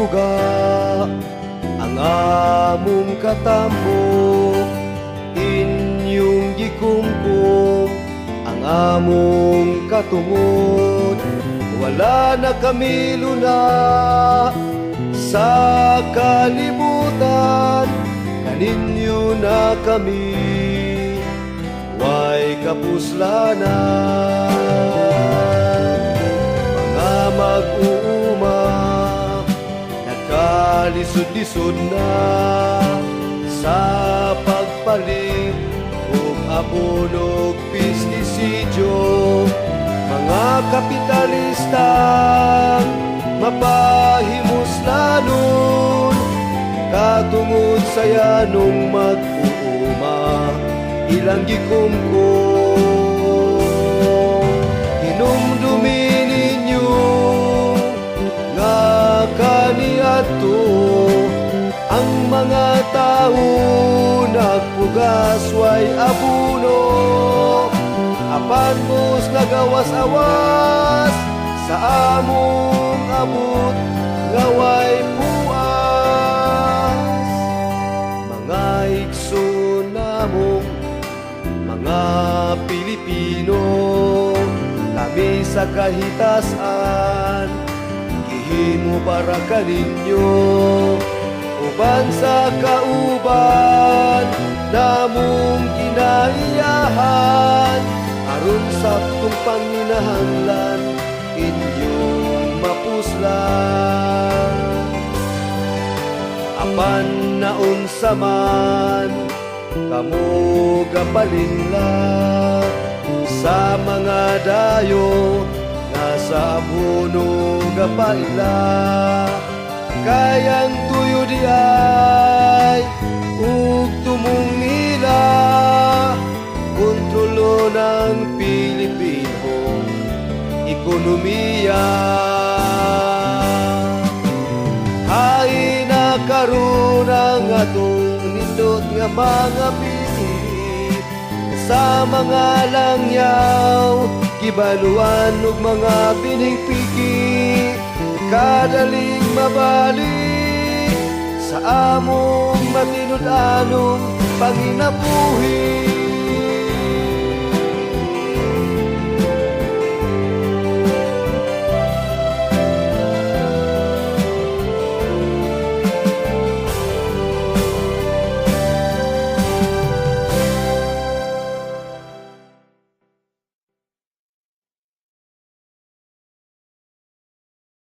duga ang among katamo, inyong gikumkum ang among katungod. Wala na kami luna sa kalibutan, kaninyo na kami way kapuslanan. Mga mag-uuma nagkalisod-lisod na sa pagpalit ug abonog pestisidyo. Mga kapitalistang mapahimuslanon katungod sa yanong mag-uuma ilang gikumkum. Hinumdumi ninyo nga kaniadto ang mga tao nagpugas way abuno, apan mos nagawas-awas sa among abot nga way puas. Mga igsoon namong mga Pilipino, kami sa kahitasan gihimo para kaninyo, uban sa kauban namong kinaiyahan, aron sa kung panginahanglan inyong mapuslan. Apan naunsa man kamo gabalingla sa mga dayo nga sa abono gapaila, kayang tuyo di ay ug tumong nila kontrolo ng Pilipinong ekonomiya. Hay na karon ang atong nindot nga mga pili sa mga langyaw, gibaluan ug mga pinigpiki, kadaling mabalik sa among matinud-anong panginabuhi.